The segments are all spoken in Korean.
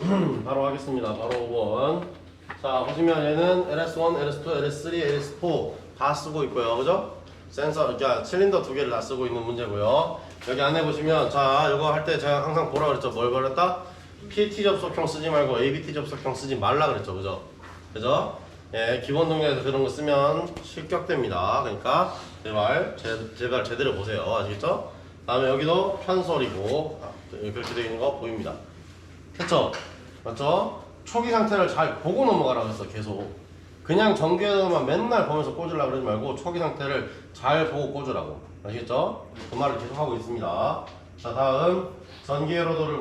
바로 하겠습니다. 바로 5번. 자, 보시면 얘는 LS1, LS2, LS3, LS4 다 쓰고 있고요. 그죠? 센서, 그러니까 실린더 두 개를 다 쓰고 있는 문제고요. 여기 안에 보시면, 자, 이거 할 때 제가 항상 뭐라 그랬죠? 뭘 그랬다? PT 접속형 쓰지 말고 ABT 접속형 쓰지 말라 그랬죠. 그죠? 그죠? 예, 기본 동작에서 그런 거 쓰면 실격됩니다. 그러니까 제발 제대로 보세요. 아시겠죠? 다음에 여기도 편솔이고, 그렇게 되어 있는 거 보입니다. 됐죠? 맞죠? 초기 상태를 잘 보고 넘어가라고 했어. 계속 그냥 전기에만 맨날 보면서 꽂으려고 그러지 말고 초기 상태를 잘 보고 꽂으라고. 아시겠죠? 그 말을 계속 하고 있습니다. 자, 다음 전기회로도를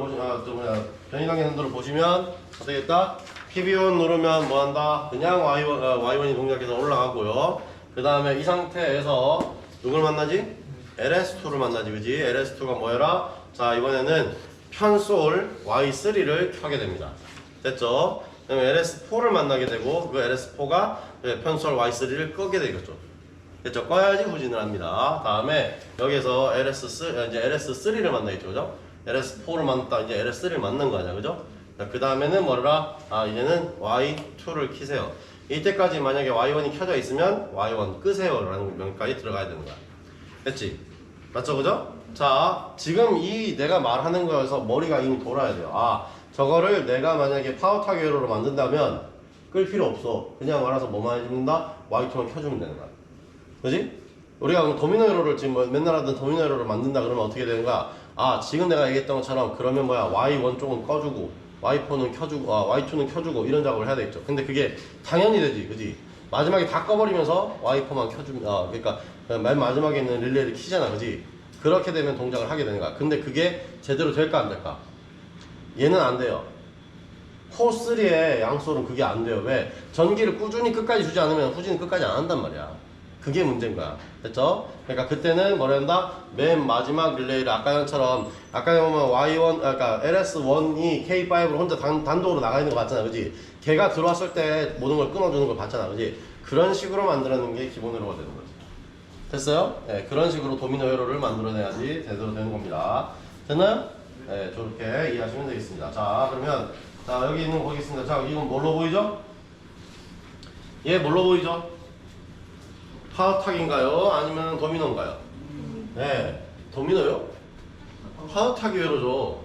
변이단계 선도를 보시면 어떻겠다? PB1 누르면 뭐한다? 그냥 Y1이 동작해서 올라가고요. 그 다음에 이 상태에서 누굴 만나지? LS2를 만나지. 그지? LS2가 뭐해라? 자, 이번에는 편솔 Y3를 켜게 됩니다. 됐죠? 그다음에 LS4를 만나게 되고 그 LS4가 편솔 Y3를 끄게 되겠죠. 됐죠? 꺼야지 후진을 합니다. 다음에 여기서 LS3를 만나겠죠. 그죠? LS4를 만났다. 이제 LS3를 만난 거 아니야. 그죠? 그 다음에는 뭐라? 이제는 Y2를 키세요. 이때까지 만약에 Y1이 켜져 있으면 Y1 끄세요 라는 명까지 들어가야 되는 거야. 됐지? 맞죠? 그죠? 자, 지금 이 내가 말하는 거에서 머리가 이미 돌아야 돼요. 저거를 내가 만약에 파워타기 회로로 만든다면 끌 필요 없어. 그냥 말아서 뭐만 해준다? Y2만 켜주면 되는 거야. 그지? 우리가 도미노 회로를 지금 맨날 하던 도미노 회로를 만든다 그러면 어떻게 되는 거야? 지금 내가 얘기했던 것처럼 그러면 뭐야? Y1 쪽은 꺼주고 Y4는 켜주고 Y2는 켜주고 이런 작업을 해야 되겠죠. 근데 그게 당연히 되지. 그지? 마지막에 다 꺼버리면서 Y4만 켜주면 그러니까 맨 마지막에 있는 릴레이를 키잖아. 그지? 그렇게 되면 동작을 하게 되는 거야. 근데 그게 제대로 될까 안 될까? 얘는 안 돼요. 포3의 양솔은 그게 안 돼요. 왜? 전기를 꾸준히 끝까지 주지 않으면 후진은 끝까지 안 한단 말이야. 그게 문제인 거야. 됐죠? 그러니까 그때는 뭐라 한다? 맨 마지막 릴레이를 아까 보면 Y1, 그러니까 LS1이 K5로 혼자 단독으로 나가 있는 거 봤잖아. 그지? 걔가 들어왔을 때 모든 걸 끊어주는 걸 봤잖아. 그지? 그런 식으로 만들어내는 게 기본 회로가 되는 거지. 됐어요? 네, 그런 식으로 도미노 회로를 만들어내야지 제대로 되는 겁니다. 됐나요? 네, 저렇게 이해하시면 되겠습니다. 자, 그러면 자, 여기 있는 거 보겠습니다. 자, 이건 뭘로 보이죠? 얘 뭘로 보이죠? 파워탁인가요? 아니면 도미노인가요? 네, 도미노요? 파워탁이 회로죠.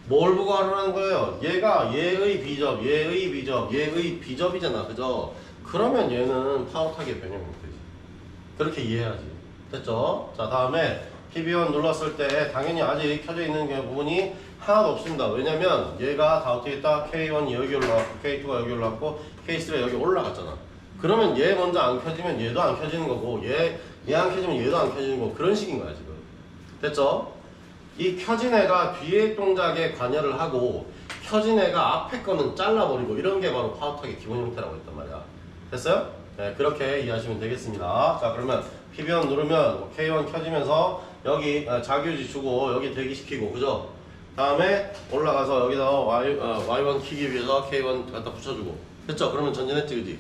뭘 보고 하라는 거예요? 얘가 얘의 비접, 얘의 비접, 얘의 비접이잖아. 그죠? 그러면 얘는 파워탁의 변형이 되지. 그렇게 이해해야지. 됐죠? 자, 다음에 PB1 눌렀을 때 당연히 아직 켜져 있는 부분이 하나도 없습니다. 왜냐면 얘가 다 어떻게 했다? K1이 여기 올라왔고 K2가 여기 올라왔고 K3가 여기 올라갔잖아. 그러면 얘 먼저 안 켜지면 얘도 안 켜지는 거고 얘 안 켜지면 얘도 안 켜지는 거고 그런 식인 거야 지금. 됐죠? 이 켜진 애가 뒤에 동작에 관여를 하고 켜진 애가 앞에 거는 잘라버리고 이런 게 바로 파워탁의 기본 형태라고 했단 말이야. 됐어요? 네, 그렇게 이해하시면 되겠습니다. 자, 그러면 PB1 누르면 K1 켜지면서 여기 자규지 주고 여기 대기시키고 그죠? 다음에 올라가서 여기다 Y1 키기 위해서 K1 갖다 붙여주고 됐죠? 그러면 전진했지 그지?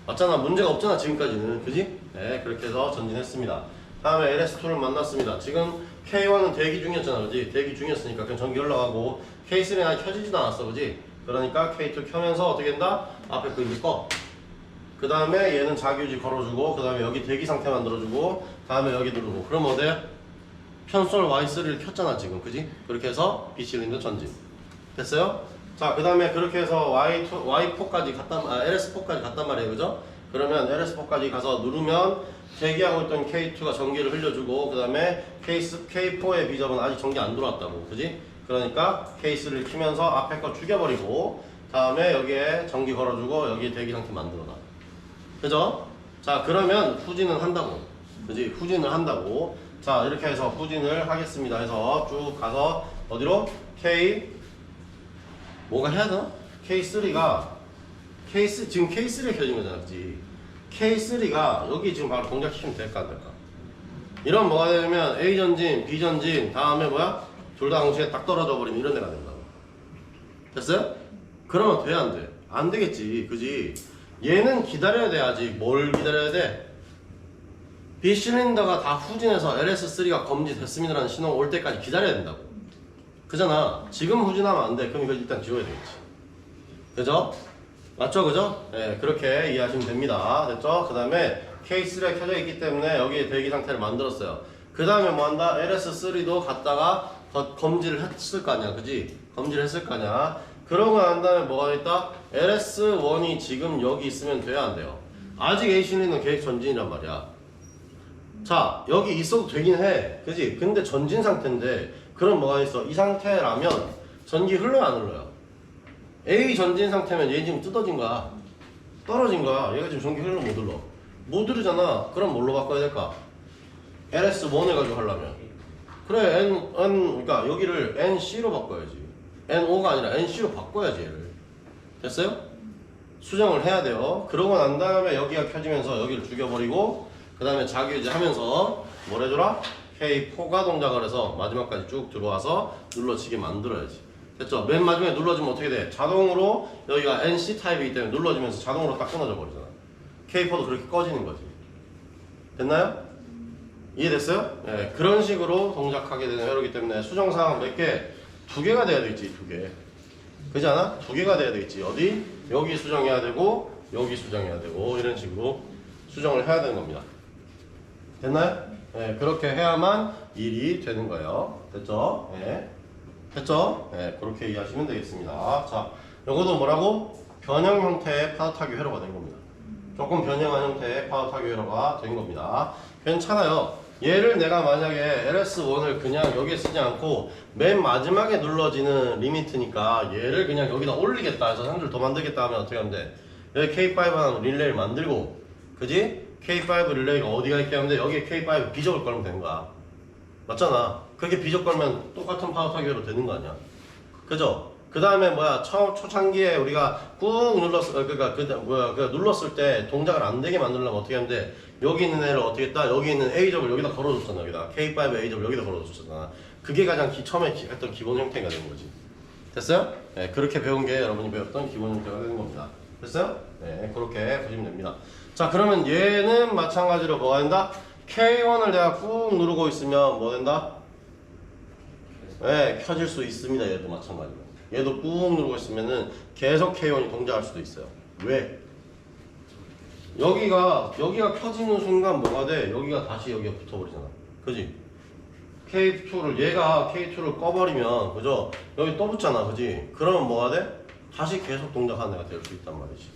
맞잖아. 문제가 없잖아 지금까지는. 그지? 네, 그렇게 해서 전진했습니다. 다음에 LS2를 만났습니다. 지금 K1은 대기 중이었잖아. 그지? 대기 중이었으니까 그냥 전기 올라가고 K3는 아직 켜지지도 않았어. 그지? 그러니까 K2 켜면서 어떻게 된다? 앞에 거 이제 꺼. 그 다음에 얘는 자규지 걸어주고 그 다음에 여기 대기 상태 만들어주고 다음에 여기 누르고 그럼 어때? 편솔 Y3를 켰잖아 지금. 그지? 그렇게 해서 B실린더 전진 됐어요? 자, 그 다음에 그렇게 해서 Y4까지 LS4까지 갔단 말이에요. 그죠? 그러면 LS4까지 가서 누르면 대기하고 있던 K2가 전기를 흘려주고 그 다음에 K4의 비접은 아직 전기 안 들어왔다고. 그지? 그러니까 K3를 키면서 앞에 거 죽여버리고 다음에 여기에 전기 걸어주고 여기 대기 상태 만들어놔. 그죠? 자, 그러면 후진은 한다고. 그지? 후진을 한다고. 자, 이렇게 해서 후진을 하겠습니다. 해서 쭉 가서 어디로? 뭐가 해야 되나? K3가 지금 K3에 켜진 거잖아. 그지? K3가 여기 지금 바로 동작시키면 될까 안 될까? 이런 뭐가 되냐면 A 전진, B 전진, 다음에 뭐야? 둘 다 동시에 딱 떨어져 버리면 이런 데가 된다고. 됐어요? 그러면 돼, 안 돼? 안 되겠지. 그지? 얘는 기다려야 돼. 아직 뭘 기다려야 돼? B실린더가 다 후진해서 LS3가 검지됐습니다라는 신호가 올 때까지 기다려야 된다고. 그잖아. 지금 후진하면 안 돼. 그럼 이거 일단 지워야 되겠지. 그죠? 맞죠? 그죠? 네, 그렇게 이해하시면 됩니다. 됐죠? 그 다음에 K3가 켜져 있기 때문에 여기에 대기 상태를 만들었어요. 그 다음에 뭐 한다? LS3도 갖다가 검지를 했을 거 아니야. 그지? 검지를 했을 거 아니야. 그러고 난 다음에 뭐가 있다? LS1이 지금 여기 있으면 돼야 안 돼요. 아직 A실린더 계획 전진이란 말이야. 자, 여기 있어도 되긴 해. 그지? 근데 전진 상태인데, 그럼 뭐가 있어? 이 상태라면 전기 흘러요, 안 흘러요? A 전진 상태면 얘 지금 뜯어진 거야. 떨어진 거야. 얘가 지금 전기 흘러 못 흘러. 못 흐르잖아. 그럼 뭘로 바꿔야 될까? LS1 해가지고 하려면. 그래, 그러니까 여기를 NC로 바꿔야지. NO가 아니라 NC로 바꿔야지, 얘를. 됐어요? 수정을 해야 돼요. 그러고 난 다음에 여기가 켜지면서 여기를 죽여버리고, 그 다음에 자기유지 하면서 뭘 해줘라? K4가 동작을 해서 마지막까지 쭉 들어와서 눌러지게 만들어야지. 됐죠? 맨 마지막에 눌러주면 어떻게 돼? 자동으로 여기가 NC 타입이기 때문에 눌러지면서 자동으로 딱 끊어져 버리잖아. K4도 그렇게 꺼지는 거지. 됐나요? 이해됐어요? 네, 그런 식으로 동작하게 되는 회로이기 때문에 수정사항 몇 개? 2개가 돼야 되겠지, 2개. 그렇지 않아? 2개가 돼야 되겠지. 어디? 여기 수정해야 되고 여기 수정해야 되고 이런 식으로 수정을 해야 되는 겁니다. 됐나요? 네, 그렇게 해야만 일이 되는 거예요. 됐죠? 네. 됐죠? 네, 그렇게 이해하시면 되겠습니다. 자, 요거도 뭐라고? 변형 형태의 파도타기 회로가 된 겁니다. 조금 변형한 형태의 파도타기 회로가 된 겁니다. 괜찮아요. 얘를 내가 만약에 LS1을 그냥 여기에 쓰지 않고 맨 마지막에 눌러지는 리미트니까 얘를 그냥 여기다 올리겠다 해서 한 줄 더 만들겠다 하면 어떻게 하면 돼? 여기 K5는 릴레이를 만들고, 그지? K5 릴레이가 어디가 있게 하면 돼? 여기에 K5 비적을 걸면 되는 거야. 맞잖아. 그게 비적 걸면 똑같은 파도타기로 되는 거 아니야. 그죠? 그 다음에 뭐야, 초창기에 우리가 꾹 눌렀을 때 동작을 안 되게 만들려면 어떻게 하면 돼? 여기 있는 애를 어떻게 했다? 여기 있는 A접을 여기다 걸어줬잖아. 여기다 K5 A접을 여기다 걸어줬잖아. 그게 가장 처음에 했던 기본 형태가 되는 거지. 됐어요? 네, 그렇게 배운 게 여러분이 배웠던 기본 형태가 되는 겁니다. 됐어요? 네, 그렇게 보시면 됩니다. 자, 그러면 얘는 마찬가지로 뭐가 된다? K1을 내가 꾹 누르고 있으면 뭐 된다? 네, 켜질 수 있습니다. 얘도 마찬가지로. 얘도 꾹 누르고 있으면은 계속 K1이 동작할 수도 있어요. 왜? 여기가 켜지는 순간 뭐가 돼? 여기가 다시 여기가 붙어버리잖아. 그지? K2를 얘가 K2를 꺼버리면, 그죠? 여기 또 붙잖아. 그지? 그러면 뭐가 돼? 다시 계속 동작하는 애가 될 수 있단 말이지.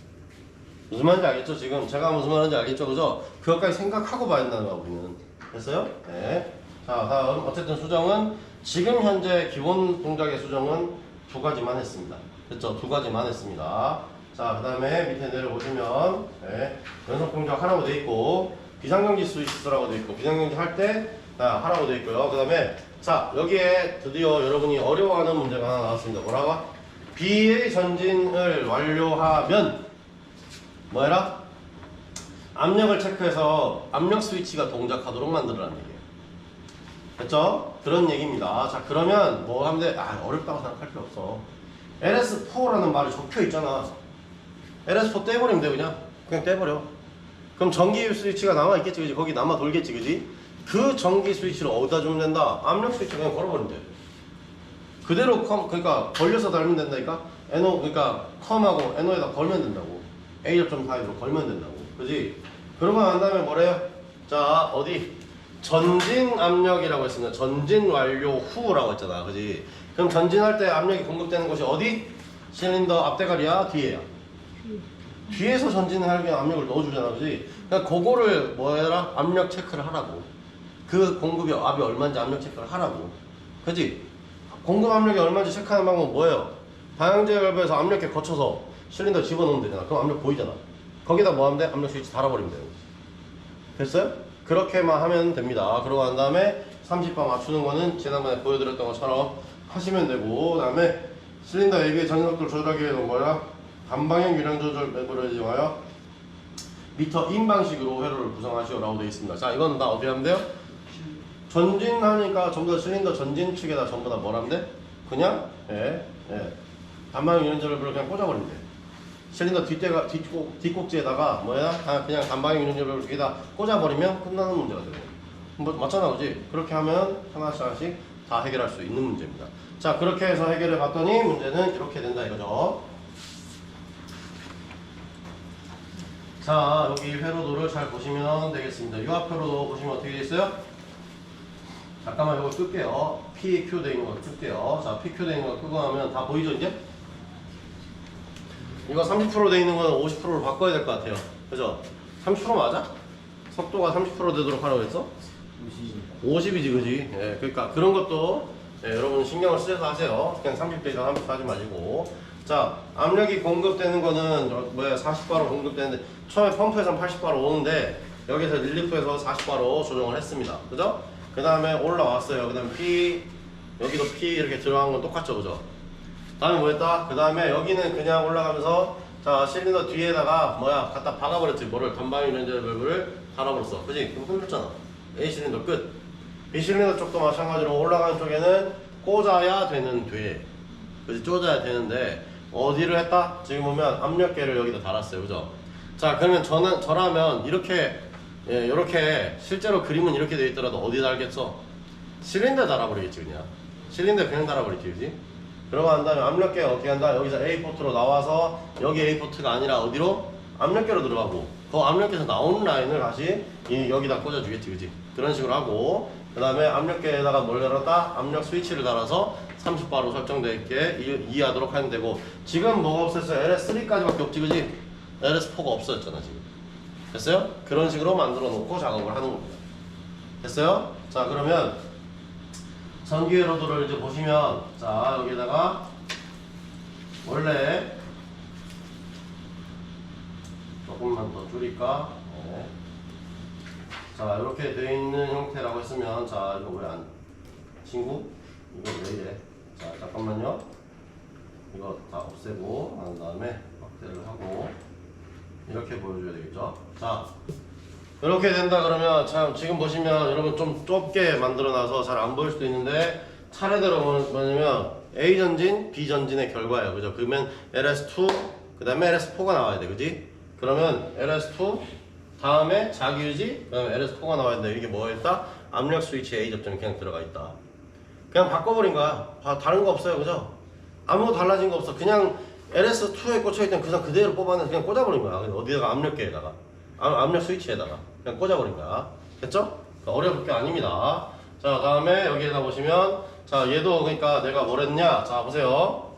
무슨 말인지 알겠죠? 지금 제가 무슨 말인지 알겠죠? 그죠? 그것까지 생각하고 봐야 된다는 거야, 우리는. 됐어요? 네. 자, 다음 어쨌든 수정은 지금 현재 기본 동작의 수정은 2가지만 했습니다. 됐죠? 2가지만 했습니다. 자, 그 다음에 밑에 내려보시면 네, 연속 동작 하라고 돼 있고 비상경지 스위치라고 돼 있고 비상경지 할 때 하라고 돼 있고요. 그 다음에 자, 여기에 드디어 여러분이 어려워하는 문제가 하나 나왔습니다. 뭐라고? BA 전진을 완료하면 뭐 해라? 압력을 체크해서 압력 스위치가 동작하도록 만들어라는 얘기예요. 됐죠? 그런 얘기입니다. 자, 그러면 뭐 하면 돼? 아, 어렵다고 생각할 필요 없어. LS4라는 말이 적혀 있잖아. LS4 떼버리면 돼. 그냥 떼버려. 그럼 전기 스위치가 남아있겠지, 그지? 거기 남아 돌겠지, 그지? 그 전기 스위치를 어디다 주면 된다? 압력 스위치 그냥 걸어버리면 돼. 그대로 그러니까 걸려서 달면 된다니까? 그러니까 컴하고 NO에다 걸면 된다고. A.4로 걸면 된다고. 그지? 그러고 난 다음에 뭐래요? 자, 어디? 전진 압력이라고 했습니다. 전진 완료 후라고 했잖아. 그지? 그럼 전진할 때 압력이 공급되는 곳이 어디? 실린더 앞대가리야? 뒤에야? 뒤에서 전진하게 압력을 넣어주잖아. 그지? 그러니까 그거를 뭐 해라? 압력 체크를 하라고. 그 공급이 압이 얼마인지 압력 체크를 하라고. 그지? 공급 압력이 얼마인지 체크하는 방법은 뭐예요? 방향제 밸브에서 압력계 거쳐서 실린더 집어넣으면 되잖아. 그럼 압력 보이잖아. 거기다 뭐 하면 돼? 압력 스위치 달아버리면 돼요. 됐어요? 그렇게만 하면 됩니다. 그러고 난 다음에 30바 맞추는 거는 지난번에 보여드렸던 것처럼 하시면 되고, 그 다음에 실린더 AB의 전속도를 조절하기 위해서 뭐야? 단방향 유량 조절 밸브를 이용하여 미터 인 방식으로 회로를 구성하시오라고 되어 있습니다. 자, 이건 다 어디 하면 돼요? 전진하니까 전부 다 실린더 전진 측에다 전부 다 뭘 하면 돼? 그냥 단방향 유량 조절 밸브를 그냥 꽂아버리면 돼. 실린더 뒷꼭지에다가 뭐야? 그냥 단방향 유량 조절 밸브에다 꽂아버리면 끝나는 문제가 되고. 뭐, 맞잖아, 그지? 그렇게 하면 하나씩 다 해결할 수 있는 문제입니다. 자, 그렇게 해서 해결해 봤더니 문제는 이렇게 된다 이거죠. 자, 여기 회로도를 잘 보시면 되겠습니다. 유압회로도 보시면 어떻게 돼 있어요? 잠깐만 이거 끌게요. PQ 돼 있는 거 끌게요. 자, PQ 돼 있는 거 끄고 나면 다 보이죠 이제? 이거 30% 돼 있는 거는 50%로 바꿔야 될 것 같아요. 그죠? 30% 맞아? 속도가 30% 되도록 하라고 했어? 50이지 그지? 예, 그러니까 그런 것도 예, 여러분 신경을 쓰셔서 하세요. 그냥 30대 이상 30 하지 마시고. 자, 압력이 공급되는 거는 뭐야 40바로 공급되는데 처음에 펌프에서 80바로 오는데 여기서 릴리프에서 40바로 조정을 했습니다. 그죠? 그 다음에 올라왔어요. 그 다음에 P 여기도 P 이렇게 들어간 건 똑같죠 그죠? 다음에 뭐 했다? 그 다음에 여기는 그냥 올라가면서 자 실린더 뒤에다가 뭐야 갖다 박아버렸지. 뭐를 단방위 렌즈 밸브를 달아버렸어. 그지? 그럼 흔들잖아. A 실린더 끝. B 실린더 쪽도 마찬가지로 올라가는 쪽에는 꽂아야 되는데 그지? 꽂아야 되는데 어디를 했다? 지금 보면 압력계를 여기다 달았어요. 그죠? 자 그러면 저라면 이렇게 예, 이렇게 실제로 그림은 이렇게 되어 있더라도 어디 달겠어? 실린더 달아버리겠지 그냥. 실린더 그냥 달아버리지 그지? 그러고 난 다음에 압력계 어떻게 한다? 여기서 A 포트로 나와서 여기 A 포트가 아니라 어디로? 압력계로 들어가고 그 압력계에서 나오는 라인을 다시 여기다 꽂아주겠지 그지? 그런 식으로 하고 그 다음에 압력계에다가 뭘 열었다? 압력 스위치를 달아서 30바로 설정되어 있게 이해하도록 하면 되고 지금 뭐가 없었어요? LS3까지밖에 없지 그지? LS4가 없어졌잖아 지금. 됐어요? 그런 식으로 만들어 놓고 작업을 하는 겁니다. 됐어요? 자 그러면 전기회로도를 이제 보시면 자 여기다가 원래 조금만 더 줄일까? 네. 자 이렇게 되어 있는 형태라고 했으면 자 이거 왜 안 친구? 이거 왜 이래? 자 잠깐만요. 이거 다 없애고 난 다음에 확대를 하고 이렇게 보여줘야 되겠죠? 자 이렇게 된다 그러면 참 지금 보시면 여러분 좀 좁게 만들어놔서 잘 안 보일 수도 있는데 차례대로 뭐냐면 A 전진, B 전진의 결과예요. 그죠? 그러면 LS2 그 다음에 LS4가 나와야 돼. 그지? 그러면 LS2 다음에 자기유지 그 다음에 LS4가 나와야 된다. 이게 뭐였다? 압력 스위치 A 접점이 그냥 들어가 있다. 그냥 바꿔버린 거야. 다른 거 없어요. 그죠? 아무것도 달라진 거 없어. 그냥 LS2에 꽂혀있던 그대로 뽑아내서 그냥 꽂아버린 거야. 어디다가 압력계에다가 압력 스위치에다가 그냥 꽂아버린 거야. 됐죠? 어려울 게 아닙니다. 자 다음에 여기에다 보시면 자 얘도 그러니까 내가 뭘 했냐 자 보세요.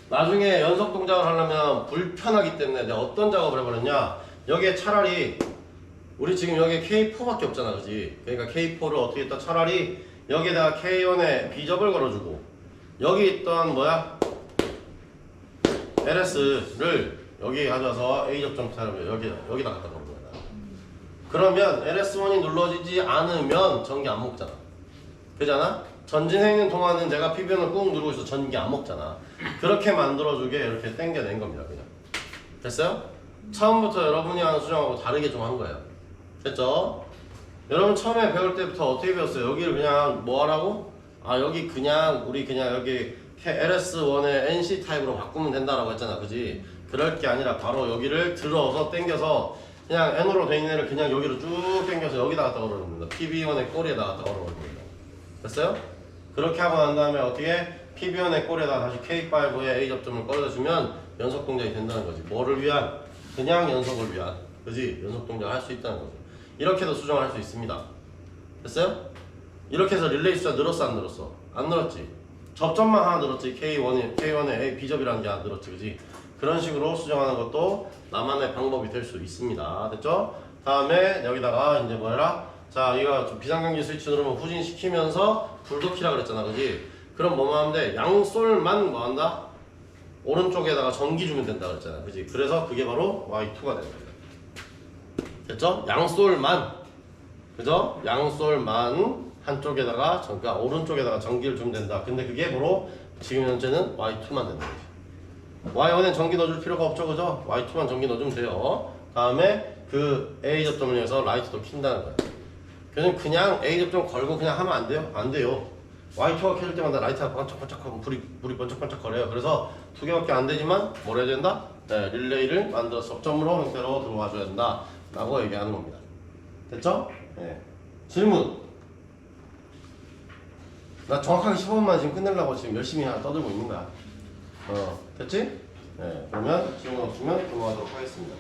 나중에 연속 동작을 하려면 불편하기 때문에 내가 어떤 작업을 해버렸냐 여기에 차라리 우리 지금 여기에 K4밖에 없잖아 그지? 그러니까 K4를 어떻게 했다 차라리 여기에다가 K1에 B접을 걸어주고 여기 있던 뭐야 LS를 여기 가져와서 A 접점처럼 여기다 갖다 놓은 거야. 그러면 LS1이 눌러지지 않으면 전기 안 먹잖아. 그잖아? 전진해 있는 동안은 내가 PBN을 꾹 누르고 있어 전기 안 먹잖아. 그렇게 만들어주게 이렇게 당겨낸 겁니다. 그냥. 됐어요? 처음부터 여러분이 하는 수정하고 다르게 좀 한 거예요. 됐죠? 여러분 처음에 배울 때부터 어떻게 배웠어요? 여기를 그냥 뭐 하라고? 아 여기 그냥 우리 그냥 여기 LS1의 NC 타입으로 바꾸면 된다라고 했잖아. 그지? 그럴 게 아니라 바로 여기를 들어서 당겨서 그냥 N으로 돼 있는 애를 그냥 여기로 쭉 당겨서 여기다 갖다 걸어놓는 겁니다. PB1의 꼬리에다 갖다 걸어놓는 겁니다. 됐어요? 그렇게 하고 난 다음에 어떻게 PB1의 꼬리에다 다시 K5의 A 접점을 꺼내주면 연속 동작이 된다는 거지. 뭐를 위한? 그냥 연속을 위한. 그지? 연속 동작을 할 수 있다는 거죠. 이렇게도 수정을 할 수 있습니다. 됐어요? 이렇게 해서 릴레이 숫자 늘었어 안 늘었어? 안 늘었지. 접점만 하나 늘었지. K1에 A, B접이라는 게 하나 늘었지. 그지? 그런 식으로 수정하는 것도 나만의 방법이 될 수 있습니다. 됐죠? 다음에 여기다가 이제 뭐해라? 자, 이거 비상경계 스위치 누르면 후진시키면서 불도 켜라 그랬잖아. 그지? 그럼 뭐만 하면 돼? 양솔만 뭐 한다? 오른쪽에다가 전기 주면 된다 그랬잖아. 그지? 그래서 그게 바로 Y2가 된다. 됐죠? 양솔만. 그죠? 양솔만 한쪽에다가 그러니까 오른쪽에다가 전기를 주면 된다. 근데 그게 바로 지금 현재는 Y2만 된다. Y1엔 전기 넣어줄 필요가 없죠. 그죠? Y2만 전기 넣어주면 돼요. 다음에 그 A 접점을 위해서 라이트도 킨다는 거예요. 그냥 A 접점 걸고 그냥 하면 안 돼요? 안 돼요. Y2가 켜질 때마다 라이트가 반짝반짝하고 불이 번쩍번쩍 거려요. 그래서 두 개밖에 안 되지만 뭘 해야 된다? 네, 릴레이를 만들어서 접점으로 형태로 들어와 줘야 된다 라고 얘기하는 겁니다. 됐죠? 네. 질문. 나 정확하게 15분만 지금 끝내려고 지금 열심히 떠들고 있는 거야. 됐지? 네, 그러면 질문 없으면 넘어가도록 하겠습니다.